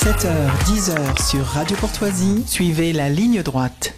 7h, 10h sur Radio Courtoisie, suivez la ligne droite.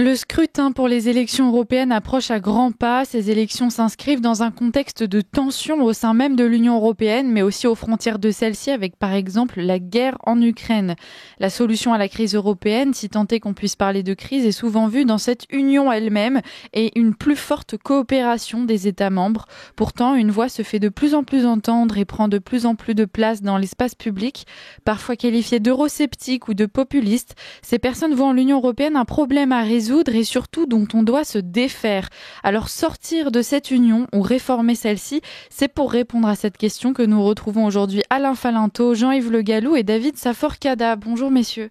Le scrutin pour les élections européennes approche à grands pas. Ces élections s'inscrivent dans un contexte de tension au sein même de l'Union européenne, mais aussi aux frontières de celle-ci, avec par exemple la guerre en Ukraine. La solution à la crise européenne, si tant est qu'on puisse parler de crise, est souvent vue dans cette union elle-même et une plus forte coopération des États membres. Pourtant, une voix se fait de plus en plus entendre et prend de plus en plus de place dans l'espace public. Parfois qualifiées d'eurosceptiques ou de populistes, ces personnes voient en l'Union européenne un problème à résoudre et surtout dont on doit se défaire. Alors sortir de cette union ou réformer celle-ci, c'est pour répondre à cette question que nous retrouvons aujourd'hui Alain Falinto, Jean-Yves Le Gallou et David Safor-Cada. Bonjour messieurs.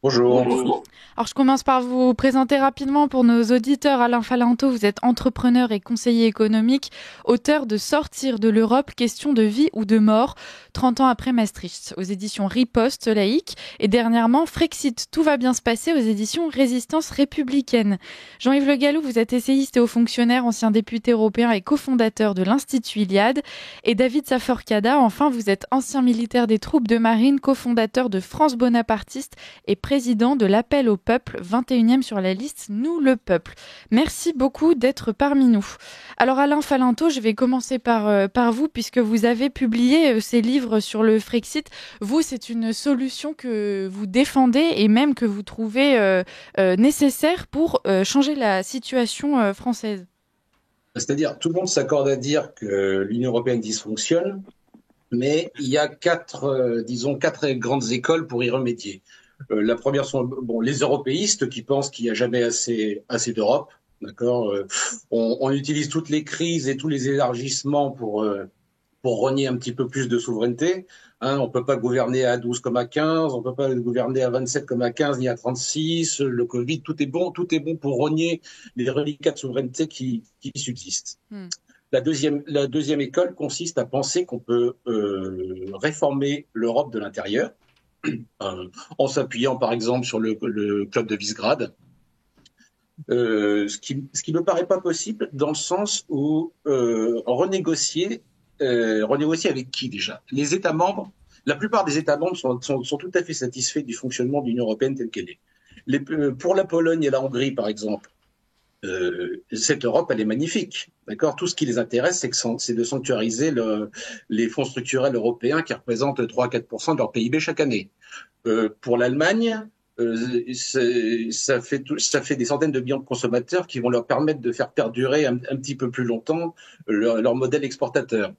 Bonjour. Alors je commence par vous présenter rapidement pour nos auditeurs. Alain Falinto, vous êtes entrepreneur et conseiller économique, auteur de Sortir de l'Europe, question de vie ou de mort, 30 ans après Maastricht, aux éditions Riposte laïque, et dernièrement Frexit, tout va bien se passer, aux éditions Résistance républicaine. Jean-Yves Le Gallou, vous êtes essayiste et haut fonctionnaire, ancien député européen et cofondateur de l'Institut Iliade. Et David Safor-Cada, enfin, vous êtes ancien militaire des troupes de marine, cofondateur de France bonapartiste et président de l'Appel au peuple, 21e sur la liste Nous le peuple. Merci beaucoup d'être parmi nous. Alors Alain Falinto, je vais commencer par vous puisque vous avez publié ces livres sur le Frexit. Vous, c'est une solution que vous défendez et même que vous trouvez nécessaire pour changer la situation française. C'est-à-dire, tout le monde s'accorde à dire que l'Union européenne dysfonctionne, mais il y a quatre grandes écoles pour y remédier. La première sont les européistes qui pensent qu'il n'y a jamais assez d'Europe. D'accord. On utilise toutes les crises et tous les élargissements pour renier un petit peu plus de souveraineté. On peut pas gouverner à 12 comme à 15, on peut pas gouverner à 27 comme à 15 ni à 36. Le Covid, tout est bon pour renier les reliquats de souveraineté qui subsistent. La deuxième école consiste à penser qu'on peut réformer l'Europe de l'intérieur. En s'appuyant par exemple sur le club de Visegrad, ce qui me paraît pas possible dans le sens où renégocier avec qui déjà? Les États membres, la plupart des États membres sont tout à fait satisfaits du fonctionnement de l'Union européenne telle qu'elle est. Pour la Pologne et la Hongrie par exemple, cette Europe, elle est magnifique, d'accord. Tout ce qui les intéresse, c'est de sanctuariser les fonds structurels européens qui représentent 3 à 4% de leur PIB chaque année. Pour l'Allemagne, ça fait des centaines de millions de consommateurs qui vont leur permettre de faire perdurer un petit peu plus longtemps leur modèle exportateur.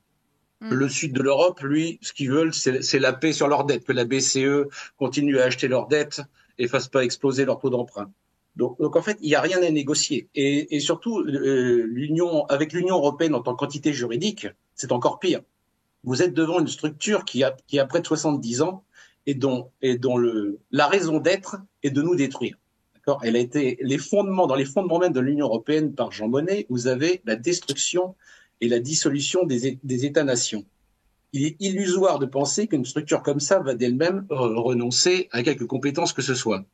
Le sud de l'Europe, lui, ce qu'ils veulent, c'est la paix sur leurs dettes, que la BCE continue à acheter leurs dettes et fasse pas exploser leur taux d'emprunt. Donc en fait, il n'y a rien à négocier. Et surtout, avec l'Union européenne en tant qu'entité juridique, c'est encore pire. Vous êtes devant une structure qui a près de 70 ans et dont la raison d'être est de nous détruire. D'accord. Elle a été dans les fondements même de l'Union européenne par Jean Monnet, vous avez la destruction et la dissolution des États-nations. Il est illusoire de penser qu'une structure comme ça va d'elle-même renoncer à quelque compétence que ce soit.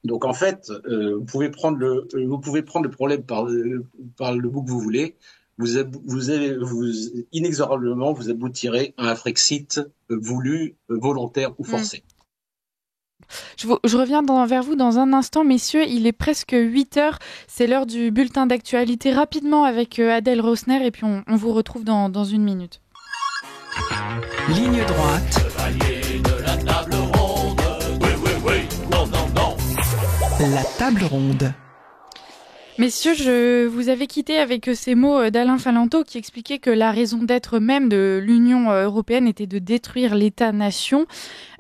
Donc en fait, vous pouvez prendre le problème par le bout que vous voulez. Inexorablement, vous aboutirez à un Frexit voulu, volontaire ou forcé. Je reviens vers vous dans un instant, messieurs. Il est presque 8h. C'est l'heure du bulletin d'actualité rapidement avec Adèle Rosner et puis on vous retrouve dans une minute. Ligne droite. Chevalier de la table ronde. Oui. Non. La table ronde. Messieurs, je vous avais quitté avec ces mots d'Alain Falinto qui expliquait que la raison d'être même de l'Union européenne était de détruire l'État-nation.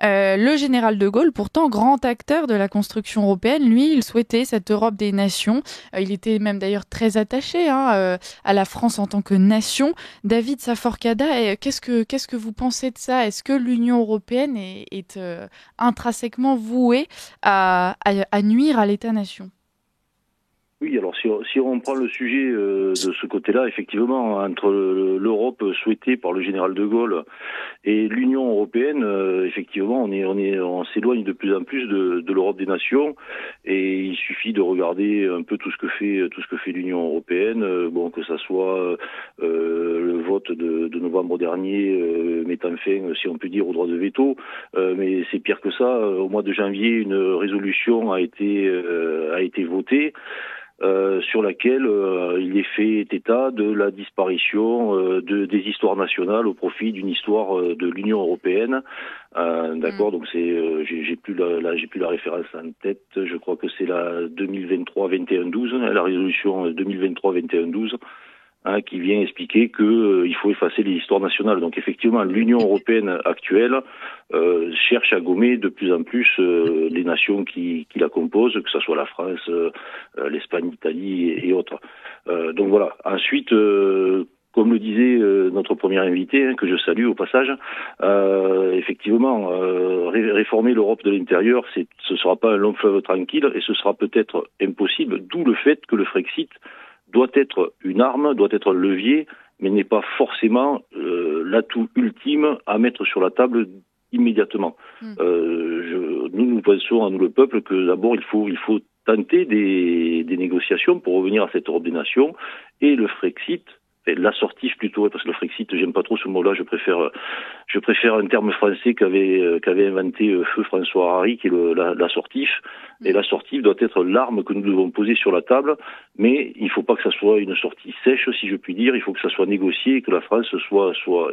Le général de Gaulle, pourtant grand acteur de la construction européenne, lui, il souhaitait cette Europe des nations. Il était même d'ailleurs très attaché à la France en tant que nation. David Safor-Cada, qu'est-ce que vous pensez de ça? Est-ce que l'Union européenne est intrinsèquement vouée à nuire à l'État-nation? Oui, alors si on prend le sujet de ce côté-là, effectivement, entre l'Europe souhaitée par le général de Gaulle Et l'Union européenne, effectivement, on s'éloigne de plus en plus de l'Europe des nations. Et il suffit de regarder un peu tout ce que fait l'Union européenne, que ça soit le vote de novembre dernier mettant fin, si on peut dire, au droit de veto. Mais c'est pire que ça. Au mois de janvier, une résolution a été votée. Sur laquelle il est fait état de la disparition des histoires nationales au profit d'une histoire de l'Union européenne. D'accord, donc j'ai plus la référence en tête. Je crois que c'est la 2023-21-12, la résolution 2023-21-12. Qui vient expliquer que il faut effacer les histoires nationales. Donc effectivement, l'Union européenne actuelle cherche à gommer de plus en plus les nations qui la composent, que ce soit la France, l'Espagne, l'Italie et autres. Donc voilà. Ensuite, comme le disait notre premier invité, que je salue au passage, effectivement, réformer l'Europe de l'intérieur, ce sera pas un long fleuve tranquille et ce sera peut-être impossible, d'où le fait que le Frexit doit être une arme, doit être un levier, mais n'est pas forcément l'atout ultime à mettre sur la table immédiatement. Nous pensons à nous le peuple que d'abord il faut tenter des négociations pour revenir à cette Europe des nations, et le Frexit, l'assortif plutôt, parce que le Frexit, j'aime pas trop ce mot-là, je préfère un terme français qu'avait inventé feu François Harry, qui est l'assortif. Et l'assortif doit être l'arme que nous devons poser sur la table, mais il faut pas que ça soit une sortie sèche, si je puis dire. Il faut que ça soit négocié et que la France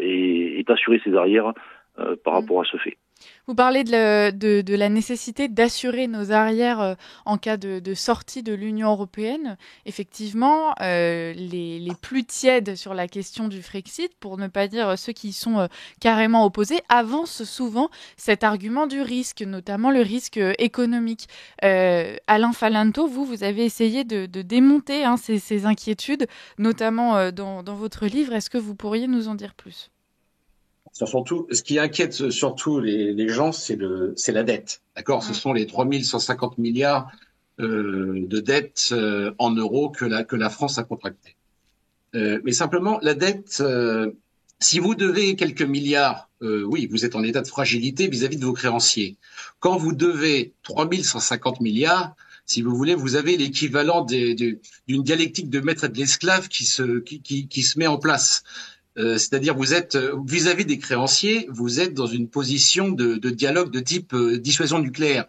ait assuré ses arrières par rapport à ce fait. Vous parlez de la nécessité d'assurer nos arrières en cas de sortie de l'Union européenne. Effectivement, les plus tièdes sur la question du Frexit, pour ne pas dire ceux qui y sont carrément opposés, avancent souvent cet argument du risque, notamment le risque économique. Alain Falinto, vous avez essayé de démonter ces inquiétudes, notamment dans votre livre. Est-ce que vous pourriez nous en dire plus ? Surtout, ce qui inquiète surtout les gens, c'est la dette. D'accord, ce sont les 3150 milliards de dettes en euros que la France a contractées. Mais simplement, la dette, si vous devez quelques milliards, oui, vous êtes en état de fragilité vis-à-vis de vos créanciers. Quand vous devez 3150 milliards, si vous voulez, vous avez l'équivalent d'une dialectique de maître et de l'esclave qui se met en place. C'est-à-dire, vous êtes vis-à-vis des créanciers, vous êtes dans une position de dialogue de type dissuasion nucléaire.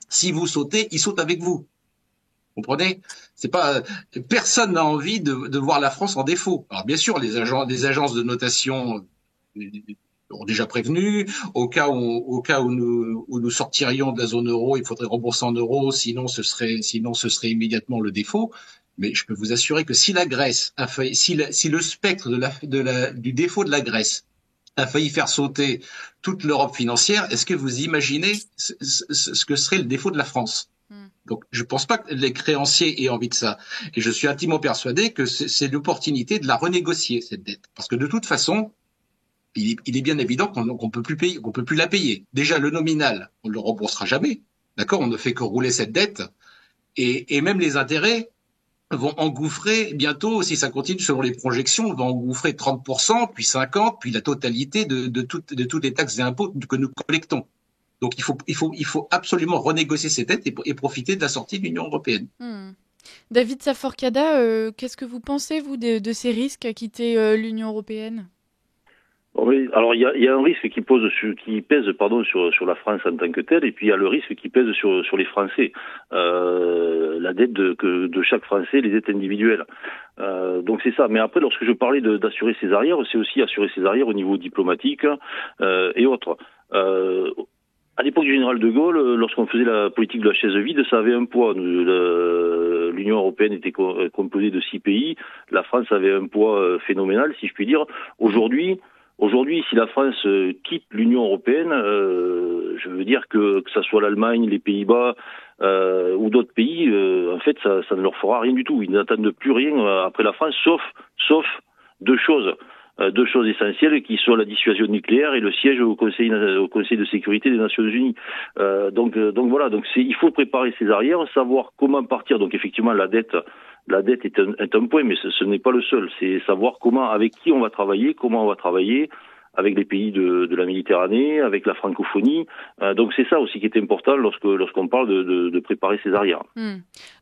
Si vous sautez, ils sautent avec vous. Vous comprenez ? C'est pas, personne n'a envie de voir la France en défaut. Alors bien sûr, les agences de notation ont déjà prévenu. Au cas où nous sortirions de la zone euro, il faudrait rembourser en euros, sinon ce serait immédiatement le défaut. Mais je peux vous assurer que si la Grèce a failli, si le spectre du défaut de la Grèce a failli faire sauter toute l'Europe financière, est-ce que vous imaginez ce que serait le défaut de la France ? Donc, je pense pas que les créanciers aient envie de ça. Et je suis intimement persuadé que c'est l'opportunité de la renégocier, cette dette. Parce que de toute façon, il est bien évident qu'on peut plus la payer. Déjà, le nominal, on le remboursera jamais. D'accord ? On ne fait que rouler cette dette. Et même les intérêts vont engouffrer bientôt, si ça continue selon les projections, vont engouffrer 30%, puis 50%, puis la totalité de toutes les taxes et impôts que nous collectons. Donc il faut absolument renégocier ces dettes et profiter de la sortie de l'Union européenne. David Saforcada, qu'est-ce que vous pensez, vous, de ces risques à quitter l'Union européenne ? Oui, alors il y a un risque qui pèse sur la France en tant que telle, et puis il y a le risque qui pèse sur les Français. La dette de chaque Français, les dettes individuelles. Donc c'est ça. Mais après, lorsque je parlais d'assurer ses arrières, c'est aussi assurer ses arrières au niveau diplomatique et autres. À l'époque du général de Gaulle, lorsqu'on faisait la politique de la chaise vide, ça avait un poids. L'Union européenne était composée de 6 pays. La France avait un poids phénoménal, si je puis dire. Aujourd'hui, si la France quitte l'Union européenne, je veux dire que ça soit l'Allemagne, les Pays-Bas ou d'autres pays, en fait, ça ne leur fera rien du tout. Ils n'attendent plus rien après la France, sauf deux choses essentielles qui sont la dissuasion nucléaire et le siège au Conseil de sécurité des Nations Unies. Donc voilà. Donc il faut préparer ses arrières, savoir comment partir. Donc effectivement, la dette est un point, mais ce n'est pas le seul. C'est savoir avec qui on va travailler, comment on va travailler, avec les pays de la Méditerranée, avec la francophonie. Donc c'est ça aussi qui est important lorsqu'on parle de préparer ses arrières.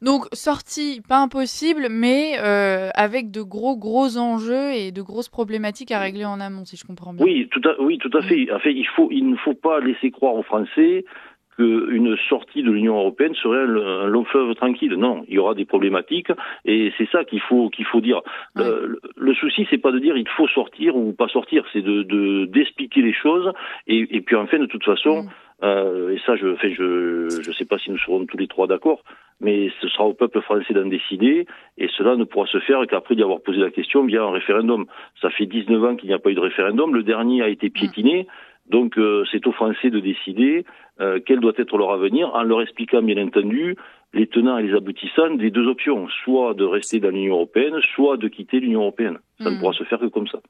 Donc sortie pas impossible, mais avec de gros enjeux et de grosses problématiques à régler en amont, si je comprends bien. Oui, tout à fait. En fait, il ne faut pas laisser croire aux Français qu'une sortie de l'Union européenne serait un long fleuve tranquille. Non, il y aura des problématiques et c'est ça qu'il faut dire. Ouais. Le souci, c'est pas de dire il faut sortir ou pas sortir, c'est d'expliquer les choses et puis enfin de toute façon, et ça je sais pas si nous serons tous les trois d'accord, mais ce sera au peuple français d'en décider et cela ne pourra se faire qu'après d'y avoir posé la question via un référendum. Ça fait 19 ans qu'il n'y a pas eu de référendum, le dernier a été piétiné. Donc c'est aux Français de décider quel doit être leur avenir, en leur expliquant bien entendu les tenants et les aboutissants des deux options, soit de rester dans l'Union européenne, soit de quitter l'Union européenne. Ça ne pourra se faire que comme ça.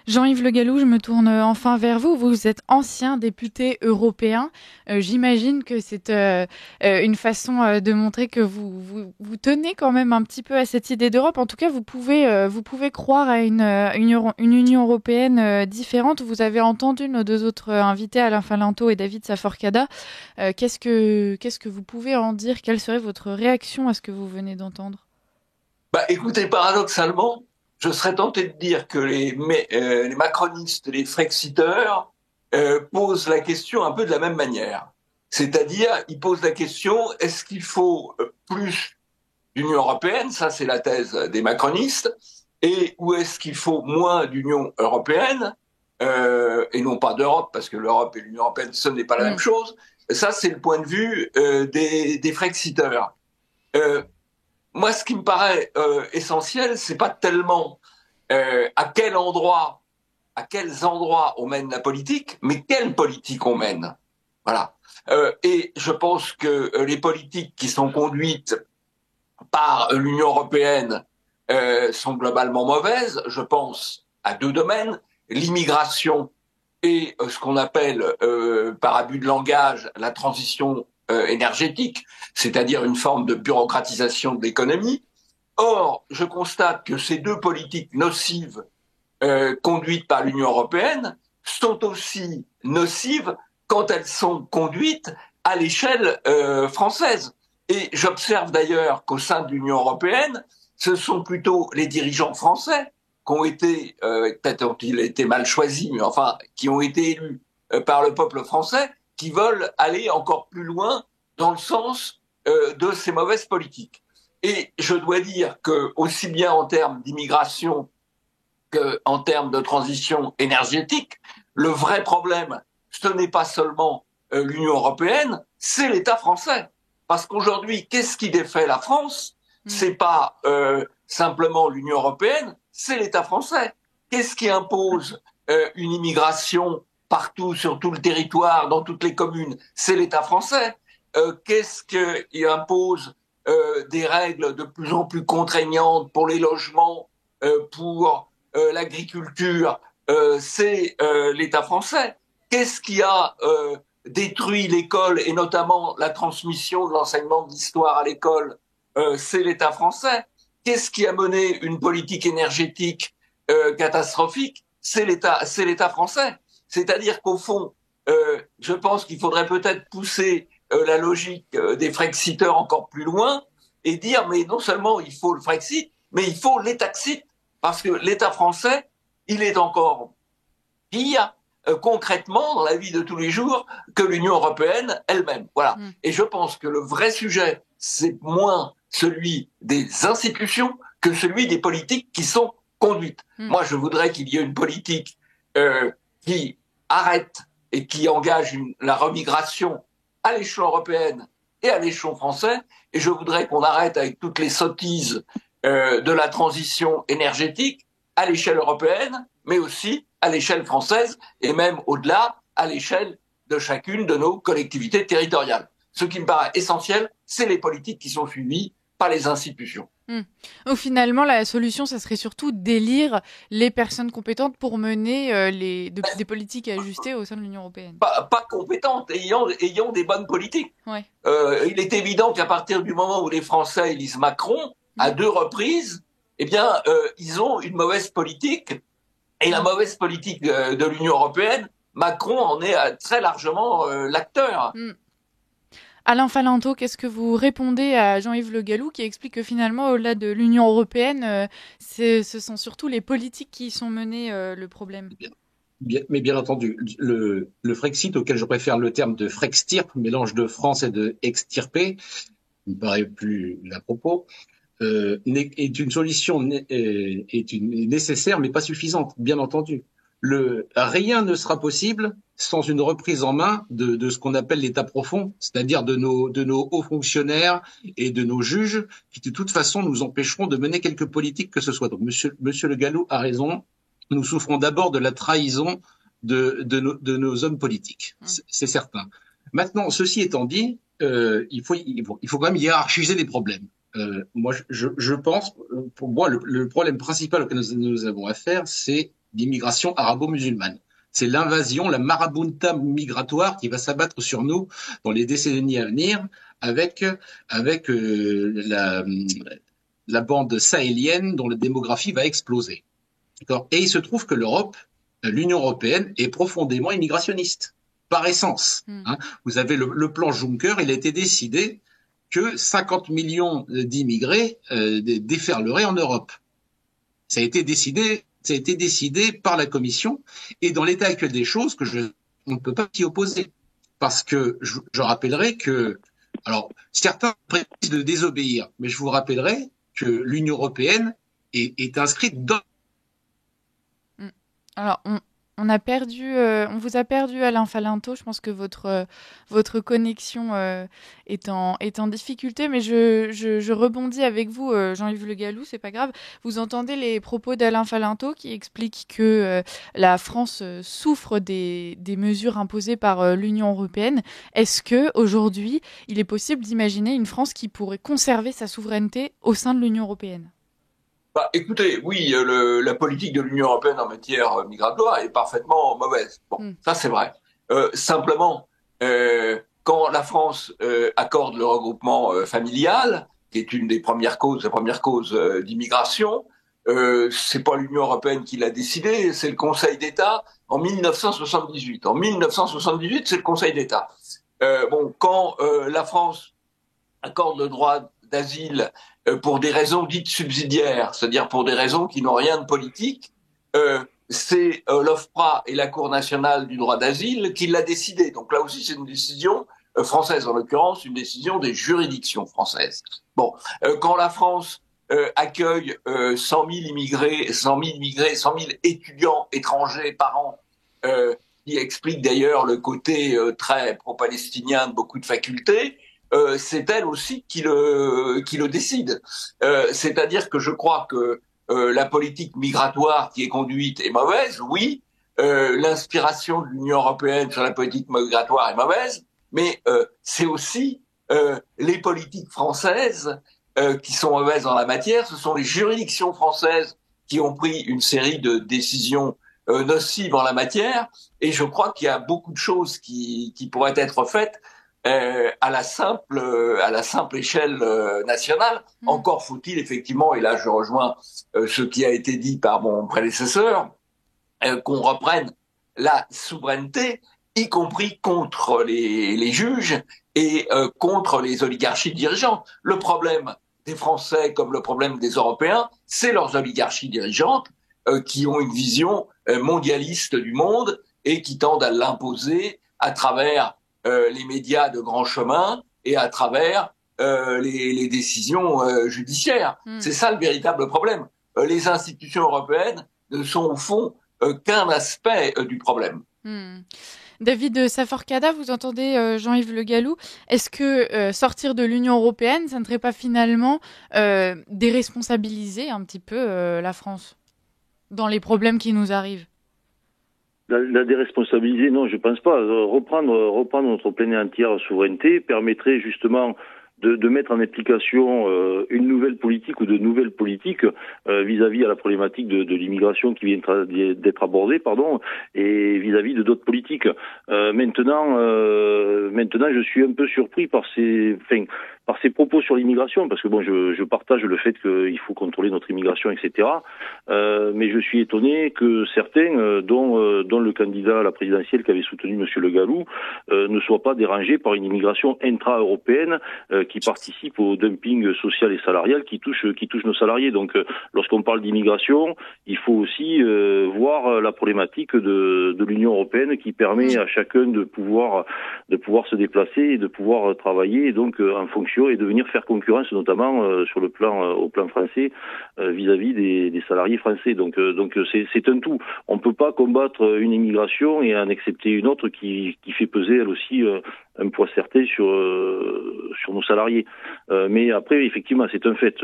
Jean-Yves Le Gallou, je me tourne enfin vers vous. Vous êtes ancien député européen. J'imagine que c'est une façon de montrer que vous tenez quand même un petit peu à cette idée d'Europe. En tout cas, vous pouvez croire à une Union européenne différente. Vous avez entendu nos deux autres invités, Alain Falinto et David Saforcada. Qu'est-ce que vous pouvez en dire? Quelle serait votre réaction à ce que vous venez d'entendre? Écoutez, paradoxalement, je serais tenté de dire que les macronistes, les frexiteurs, posent la question un peu de la même manière. C'est-à-dire, ils posent la question, est-ce qu'il faut plus d'Union européenne? Ça, c'est la thèse des macronistes. Ou est-ce qu'il faut moins d'Union européenne, et non pas d'Europe, parce que l'Europe et l'Union européenne, ce n'est pas la même chose. Ça, c'est le point de vue des frexiteurs. Moi, ce qui me paraît essentiel, c'est pas tellement à quels endroits on mène la politique, mais quelle politique on mène. Voilà. Et je pense que les politiques qui sont conduites par l'Union européenne sont globalement mauvaises. Je pense à deux domaines, l'immigration et ce qu'on appelle, par abus de langage, la transition énergétique, c'est-à-dire une forme de bureaucratisation de l'économie. Or, je constate que ces deux politiques nocives conduites par l'Union européenne sont aussi nocives quand elles sont conduites à l'échelle française. Et j'observe d'ailleurs qu'au sein de l'Union européenne, ce sont plutôt les dirigeants français qui ont été, peut-être ont-ils été mal choisis, mais enfin, qui ont été élus par le peuple français, qui veulent aller encore plus loin dans le sens de ces mauvaises politiques. Et je dois dire que, aussi bien en termes d'immigration qu'en termes de transition énergétique, le vrai problème, ce n'est pas seulement l'Union européenne, c'est l'État français. Parce qu'aujourd'hui, qu'est-ce qui défait la France? C'est pas simplement l'Union européenne, c'est l'État français. Qu'est-ce qui impose une immigration partout, sur tout le territoire, dans toutes les communes? C'est l'État français. Qu'est-ce qui impose des règles de plus en plus contraignantes pour les logements, pour l'agriculture? C'est l'État français. Qu'est-ce qui a détruit l'école et notamment la transmission de l'enseignement d'histoire à l'école? C'est l'État français. Qu'est-ce qui a mené une politique énergétique catastrophique? C'est l'État français. C'est-à-dire qu'au fond, je pense qu'il faudrait peut-être pousser la logique des Frexiteurs encore plus loin et dire, mais non seulement il faut le Frexit, mais il faut l'Étaxit, parce que l'État français, il est encore pire concrètement dans la vie de tous les jours que l'Union européenne elle-même. Voilà. Et je pense que le vrai sujet, c'est moins celui des institutions que celui des politiques qui sont conduites. Moi, je voudrais qu'il y ait une politique qui arrête et qui engage la remigration à l'échelon européen et à l'échelon français. Et je voudrais qu'on arrête avec toutes les sottises de la transition énergétique à l'échelle européenne, mais aussi à l'échelle française et même au-delà, à l'échelle de chacune de nos collectivités territoriales. Ce qui me paraît essentiel, c'est les politiques qui sont suivies par les institutions. Donc finalement, la solution, ça serait surtout d'élire les personnes compétentes pour mener des politiques ajustées au sein de l'Union européenne. Pas compétentes, ayant des bonnes politiques. Ouais. Il est évident qu'à partir du moment où les Français élisent Macron, à 2 reprises, eh bien, ils ont une mauvaise politique Et la mauvaise politique de l'Union européenne, Macron en est très largement l'acteur. Alain Falinto, qu'est-ce que vous répondez à Jean-Yves Le Gallou qui explique que finalement, au-delà de l'Union européenne, ce sont surtout les politiques qui sont menées le problème? Mais bien entendu, le Frexit, auquel je préfère le terme de Frextirp, mélange de France et de extirper, me paraît plus à propos, est une solution nécessaire mais pas suffisante, bien entendu. Rien ne sera possible sans une reprise en main de ce qu'on appelle l'État profond, c'est-à-dire de nos hauts fonctionnaires et de nos juges qui de toute façon nous empêcheront de mener quelque politique que ce soit. Donc Monsieur Le Gallou a raison. Nous souffrons d'abord de la trahison de nos hommes politiques, c'est certain. Maintenant, ceci étant dit, il faut quand même hiérarchiser les problèmes. Moi, je pense, pour moi, le problème principal auquel nous avons affaire, c'est l'immigration arabo-musulmane. C'est l'invasion, la marabunta migratoire qui va s'abattre sur nous dans les décennies à venir avec la bande sahélienne dont la démographie va exploser. Et il se trouve que l'Union européenne est profondément immigrationniste, par essence. Vous avez le plan Juncker, il a été décidé que 50 millions d'immigrés déferleraient en Europe. Ça a été décidé par la Commission, et dans l'état actuel des choses, on ne peut pas s'y opposer. Parce que je rappellerai que, alors, certains précisent de désobéir, mais je vous rappellerai que l'Union européenne est inscrite dans... Alors, on vous a perdu, Alain Falinto. Je pense que votre connexion est en difficulté, mais je rebondis avec vous, Jean-Yves Le Gallou, c'est pas grave. Vous entendez les propos d'Alain Falinto qui explique que la France souffre des mesures imposées par l'Union européenne. Est-ce que aujourd'hui, il est possible d'imaginer une France qui pourrait conserver sa souveraineté au sein de l'Union européenne? Écoutez, oui, la politique de l'Union européenne en matière migratoire est parfaitement mauvaise. Bon, ça c'est vrai. Simplement, quand la France accorde le regroupement familial, qui est une des premières causes, d'immigration, c'est pas l'Union européenne qui l'a décidé, c'est le Conseil d'État en 1978. En 1978, c'est le Conseil d'État. Quand la France accorde le droit d'asile pour des raisons dites subsidiaires, c'est-à-dire pour des raisons qui n'ont rien de politique, c'est l'OFPRA et la Cour nationale du droit d'asile qui l'a décidé. Donc là aussi, c'est une décision française, en l'occurrence, une décision des juridictions françaises. Quand la France accueille 100 000 étudiants étrangers par an, qui explique d'ailleurs le côté très pro-palestinien de beaucoup de facultés, c'est elle aussi qui le décide. C'est-à-dire que je crois que la politique migratoire qui est conduite est mauvaise, oui. L'inspiration de l'Union européenne sur la politique migratoire est mauvaise, mais c'est aussi les politiques françaises qui sont mauvaises en la matière. Ce sont les juridictions françaises qui ont pris une série de décisions nocives en la matière, et je crois qu'il y a beaucoup de choses qui pourraient être faites à la simple échelle nationale. Encore faut-il effectivement, et là je rejoins ce qui a été dit par mon prédécesseur, qu'on reprenne la souveraineté, y compris contre les juges et contre les oligarchies dirigeantes. Le problème des Français, comme le problème des Européens, c'est leurs oligarchies dirigeantes qui ont une vision mondialiste du monde et qui tendent à l'imposer à travers les médias de grand chemin et à travers les décisions judiciaires. C'est ça le véritable problème. Les institutions européennes ne sont au fond qu'un aspect du problème. David Saforcada, vous entendez Jean-Yves Le Gallou. Est-ce que sortir de l'Union européenne, ça ne serait pas finalement déresponsabiliser un petit peu la France dans les problèmes qui nous arrivent? La déresponsabiliser, non, je pense pas. Reprendre notre pleine et entière souveraineté permettrait justement de mettre en application une nouvelle politique ou de nouvelles politiques vis-à-vis à la problématique de l'immigration qui vient d'être abordée, et vis-à-vis de d'autres politiques. Maintenant, je suis un peu surpris par par ses propos sur l'immigration, parce que bon, je partage le fait qu'il faut contrôler notre immigration, etc. Mais je suis étonné que certains, dont le candidat à la présidentielle qui avait soutenu M. Le Gallou, ne soient pas dérangés par une immigration intra-européenne qui participe au dumping social et salarial qui touche nos salariés. Donc, lorsqu'on parle d'immigration, il faut aussi voir la problématique de l'Union européenne qui permet à chacun de pouvoir se déplacer et de pouvoir travailler et donc en fonction et de venir faire concurrence notamment au plan français vis-à-vis des salariés français. Donc c'est un tout. On peut pas combattre une immigration et en accepter une autre qui fait peser elle aussi un poids certain sur nos salariés. Mais après effectivement c'est un fait.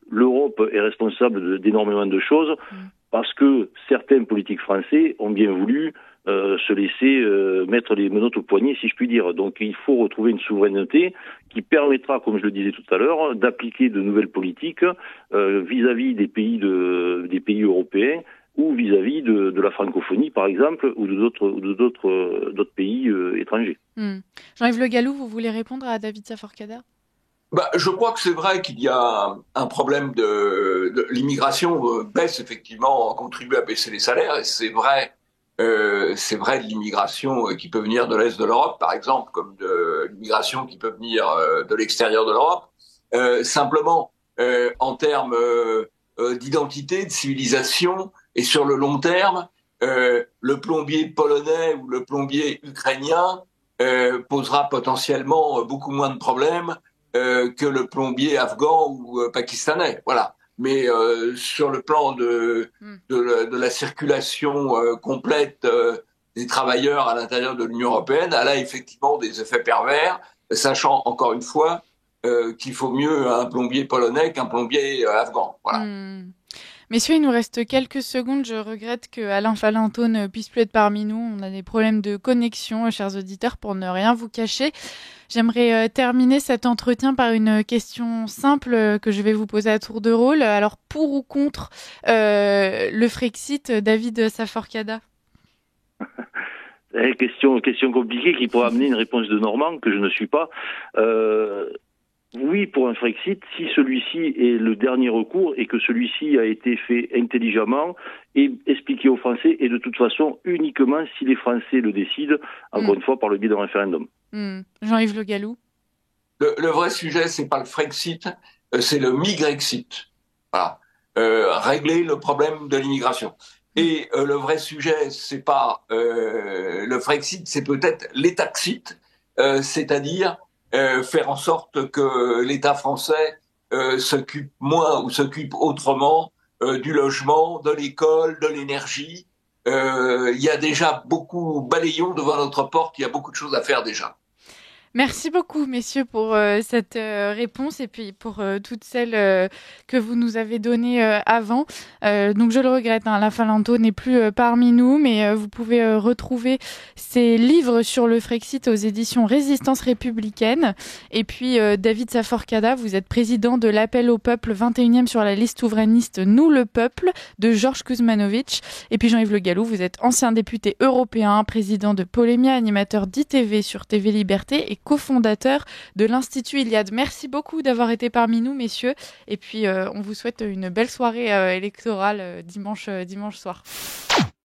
L'Europe est responsable d'énormément de choses parce que certains politiques français ont bien voulu se laisser mettre les menottes au poignet, si je puis dire. Donc il faut retrouver une souveraineté qui permettra, comme je le disais tout à l'heure, d'appliquer de nouvelles politiques vis-à-vis des pays européens ou vis-à-vis de la francophonie, par exemple, ou d'autres pays étrangers. Jean-Yves Le Gallou, vous voulez répondre à David Saforcada ? Je crois que c'est vrai qu'il y a un problème de l'immigration baisse effectivement, contribue à baisser les salaires, et c'est vrai de l'immigration qui peut venir de l'Est de l'Europe, par exemple, comme de l'immigration qui peut venir de l'extérieur de l'Europe. Simplement, en termes d'identité, de civilisation, et sur le long terme, le plombier polonais ou le plombier ukrainien posera potentiellement beaucoup moins de problèmes que le plombier afghan ou pakistanais. Voilà. Mais sur le plan de la circulation complète des travailleurs à l'intérieur de l'Union européenne, elle a effectivement des effets pervers, sachant encore une fois qu'il faut mieux un plombier polonais qu'un plombier afghan. Voilà. Messieurs, il nous reste quelques secondes. Je regrette que Alain Falinto ne puisse plus être parmi nous. On a des problèmes de connexion, chers auditeurs, pour ne rien vous cacher. J'aimerais terminer cet entretien par une question simple que je vais vous poser à tour de rôle. Alors, pour ou contre le Frexit, David Saforcada ? Question compliquée qui pourrait amener une réponse de Normand, que je ne suis pas. Oui, pour un Frexit, si celui-ci est le dernier recours et que celui-ci a été fait intelligemment et expliqué aux Français et de toute façon uniquement si les Français le décident, encore une fois par le biais d'un référendum. Jean-Yves Le Gallou. Le vrai sujet, c'est pas le Frexit, c'est le Migrexit. Voilà. Régler le problème de l'immigration. Et le vrai sujet, c'est pas le Frexit, c'est peut-être l'Étaxit, c'est-à-dire faire en sorte que l'État français s'occupe moins ou s'occupe autrement du logement, de l'école, de l'énergie. Il y a déjà balayons devant notre porte, il y a beaucoup de choses à faire déjà. Merci beaucoup, messieurs, pour cette réponse et puis pour toutes celles que vous nous avez données avant. Donc, je le regrette, Alain Falinto n'est plus parmi nous, mais vous pouvez retrouver ses livres sur le Frexit aux éditions Résistance républicaine. Et puis, David Saforcada, vous êtes président de l'Appel au peuple 21e sur la liste souverainiste Nous le peuple de Georges Kuzmanovic. Et puis, Jean-Yves Le Gallou, vous êtes ancien député européen, président de Polémia, animateur d'ITV sur TV Liberté et cofondateur de l'Institut Iliade. Merci beaucoup d'avoir été parmi nous, messieurs. Et puis, on vous souhaite une belle soirée électorale dimanche soir.